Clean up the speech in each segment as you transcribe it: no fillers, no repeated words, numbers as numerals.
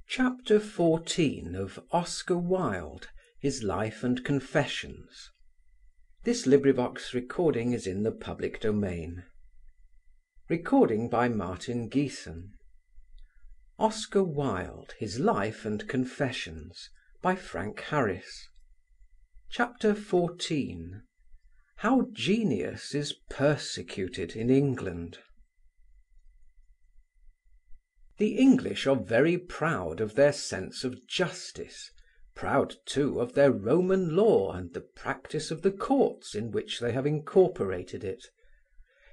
Chapter 14 of Oscar Wilde, His Life and Confessions. This recording is in the public domain. Recording by Martin Geeson. Oscar Wilde, His Life and Confessions, by Frank Harris. Chapter 14. How Genius is Persecuted in England. The English are very proud of their sense of justice, proud too of their Roman law and the practice of the courts in which they have incorporated it.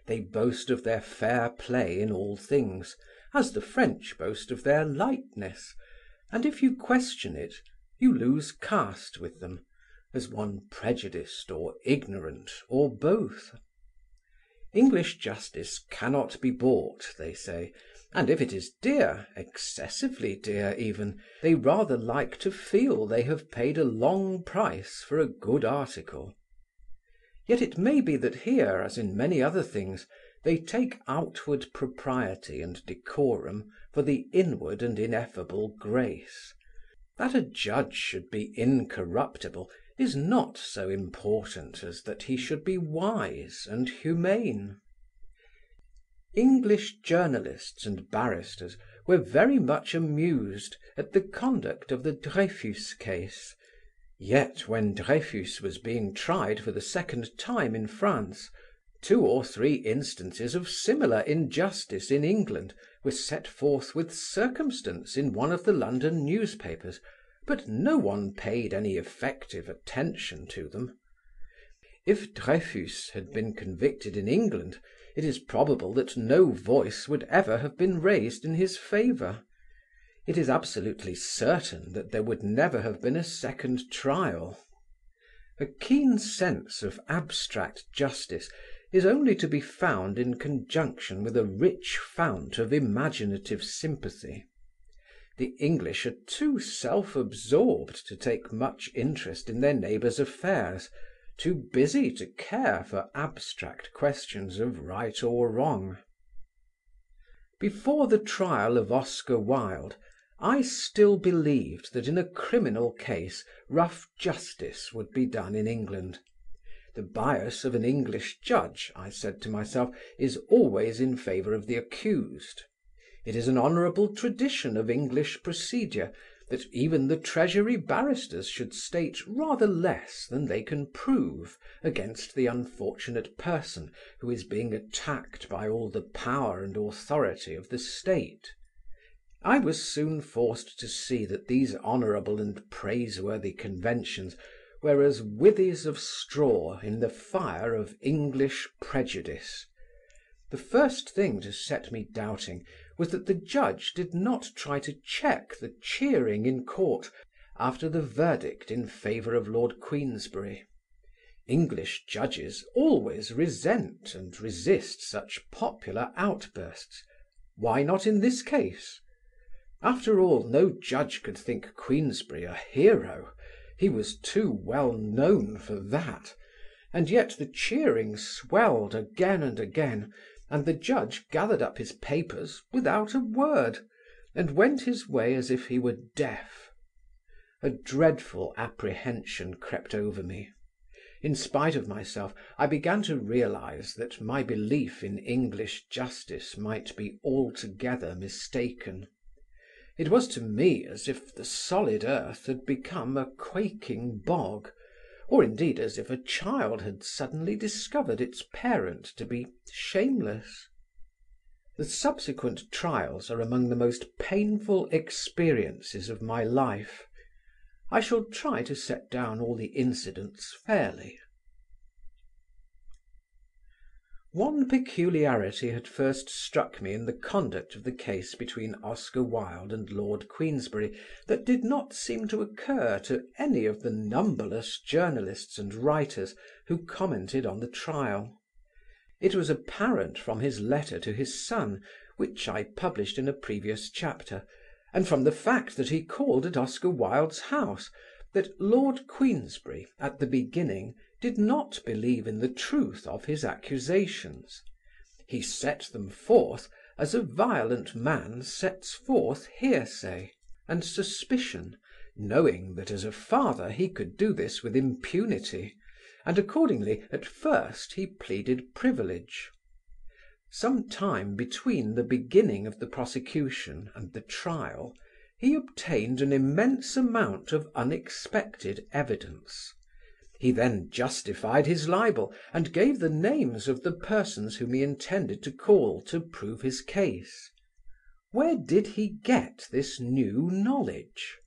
They boast of their fair play in all things, as the French boast of their lightness, and if you question it, you lose caste with them, as one prejudiced or ignorant or both. English justice cannot be bought, they say, and if it is dear, excessively dear even, they rather like to feel they have paid a long price for a good article. Yet it may be that here, as in many other things, they take outward propriety and decorum for the inward and ineffable grace. That a judge should be incorruptible is not so important as that he should be wise and humane. English journalists and barristers were very much amused at the conduct of the Dreyfus case. Yet when Dreyfus was being tried for the second time in France, 2 or 3 instances of similar injustice in England were set forth with circumstance in one of the London newspapers, but no one paid any effective attention to them. If Dreyfus had been convicted in England, it is probable that no voice would ever have been raised in his favour. It is absolutely certain that there would never have been a second trial. A keen sense of abstract justice is only to be found in conjunction with a rich fount of imaginative sympathy. The English are too self-absorbed to take much interest in their neighbours' affairs, too busy to care for abstract questions of right or wrong. Before the trial of Oscar Wilde, I still believed that in a criminal case rough justice would be done in England. The bias of an English judge, I said to myself, is always in favour of the accused. It is an honourable tradition of English procedure that even the Treasury barristers should state rather less than they can prove against the unfortunate person who is being attacked by all the power and authority of the state. I was soon forced to see that these honourable and praiseworthy conventions were as withes of straw in the fire of English prejudice. The first thing to set me doubting was that the judge did not try to check the cheering in court after the verdict in favour of Lord Queensberry. English judges always resent and resist such popular outbursts. Why not in this case? After all, no judge could think Queensberry a hero. He was too well known for that. And yet the cheering swelled again and again, and the judge gathered up his papers without a word, and went his way as if he were deaf. A dreadful apprehension crept over me. In spite of myself, I began to realize that my belief in English justice might be altogether mistaken. It was to me as if the solid earth had become a quaking bog, or indeed as if a child had suddenly discovered its parent to be shameless. The subsequent trials are among the most painful experiences of my life. I shall try to set down all the incidents fairly. One peculiarity had first struck me in the conduct of the case between Oscar Wilde and Lord Queensberry that did not seem to occur to any of the numberless journalists and writers who commented on the trial. It was apparent from his letter to his son, which I published in a previous chapter, and from the fact that he called at Oscar Wilde's house, that Lord Queensberry, at the beginning, did not believe in the truth of his accusations. He set them forth as a violent man sets forth hearsay. and suspicion, knowing that as a father he could do this with impunity, and accordingly at first he pleaded privilege. Some time between the beginning of the prosecution and the trial, he obtained an immense amount of unexpected evidence. He then justified his libel and gave the names of the persons whom he intended to call to prove his case. Where did he get this new knowledge?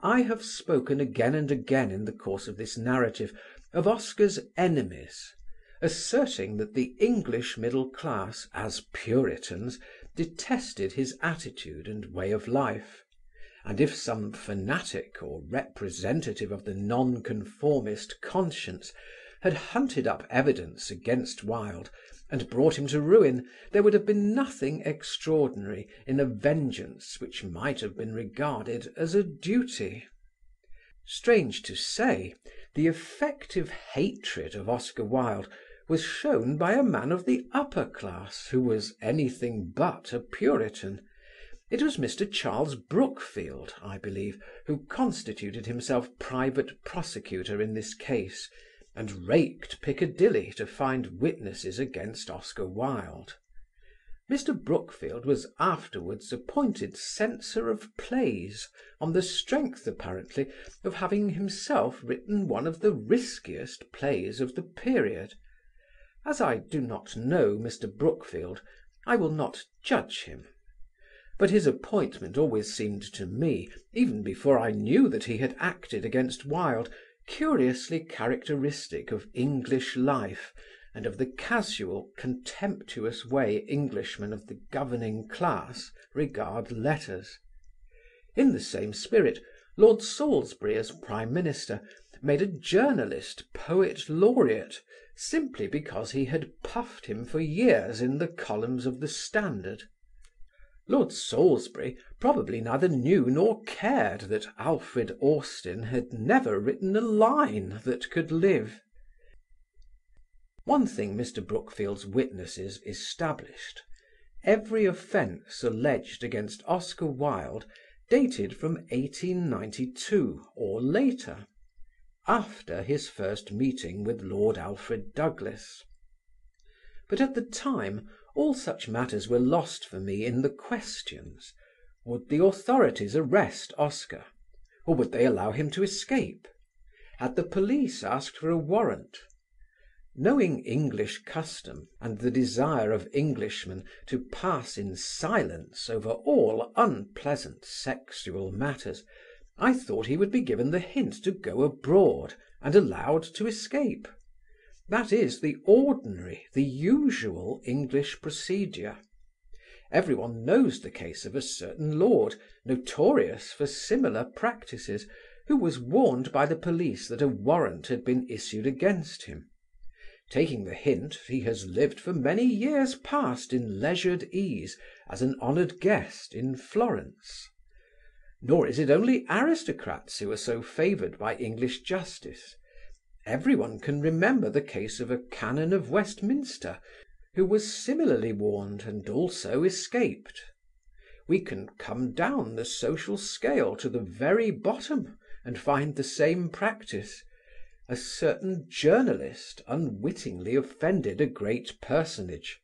I have spoken again and again in the course of this narrative of Oscar's enemies, asserting that the English middle class, as Puritans, detested his attitude and way of life, and if some fanatic or representative of the nonconformist conscience had hunted up evidence against Wilde and brought him to ruin, there would have been nothing extraordinary in a vengeance which might have been regarded as a duty. Strange to say, the effective hatred of Oscar Wilde was shown by a man of the upper class who was anything but a Puritan. It was Mr. Charles Brookfield, I believe, who constituted himself private prosecutor in this case, and raked Piccadilly to find witnesses against Oscar Wilde. Mr. Brookfield was afterwards appointed censor of plays, on the strength, apparently, of having himself written one of the riskiest plays of the period. As I do not know Mr. Brookfield, I will not judge him. But his appointment always seemed to me, even before I knew that he had acted against Wilde, curiously characteristic of English life and of the casual, contemptuous way Englishmen of the governing class regard letters. In the same spirit, Lord Salisbury as Prime Minister made a journalist poet laureate simply because he had puffed him for years in the columns of the Standard. Lord Salisbury probably neither knew nor cared that Alfred Austin had never written a line that could live. One thing Mr. Brookfield's witnesses established: every offence alleged against Oscar Wilde dated from 1892 or later, after his first meeting with Lord Alfred Douglas. But at the time all such matters were lost for me in the questions: would the authorities arrest Oscar, or would they allow him to escape? Had the police asked for a warrant? Knowing English custom and the desire of Englishmen to pass in silence over all unpleasant sexual matters, I thought he would be given the hint to go abroad and allowed to escape. That is the ordinary, the usual English procedure. Everyone knows the case of a certain lord, notorious for similar practices, who was warned by the police that a warrant had been issued against him. Taking the hint, he has lived for many years past in leisured ease as an honoured guest in Florence. Nor is it only aristocrats who are so favoured by English justice. Everyone can remember the case of a canon of Westminster who was similarly warned and also escaped. We can come down the social scale to the very bottom and find the same practice. A certain journalist unwittingly offended a great personage.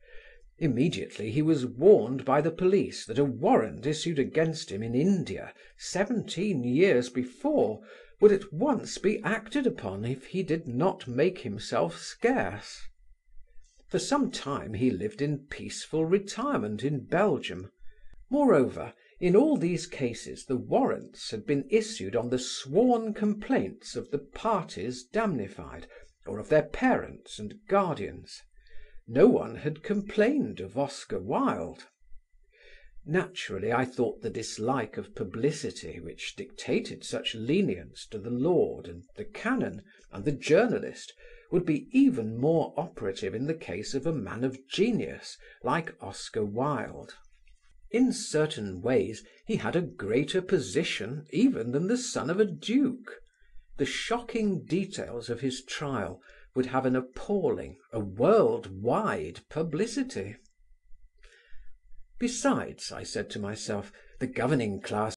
Immediately he was warned by the police that a warrant issued against him in India 17 years before would at once be acted upon if he did not make himself scarce. For some time he lived in peaceful retirement in Belgium. Moreover, in all these cases the warrants had been issued on the sworn complaints of the parties damnified, or of their parents and guardians. No one had complained of Oscar Wilde. Naturally, I thought the dislike of publicity which dictated such lenience to the lord and the canon and the journalist would be even more operative in the case of a man of genius like Oscar Wilde. In certain ways he had a greater position even than the son of a duke. The shocking details of his trial would have an appalling, a world-wide publicity. Besides, I said to myself, the governing class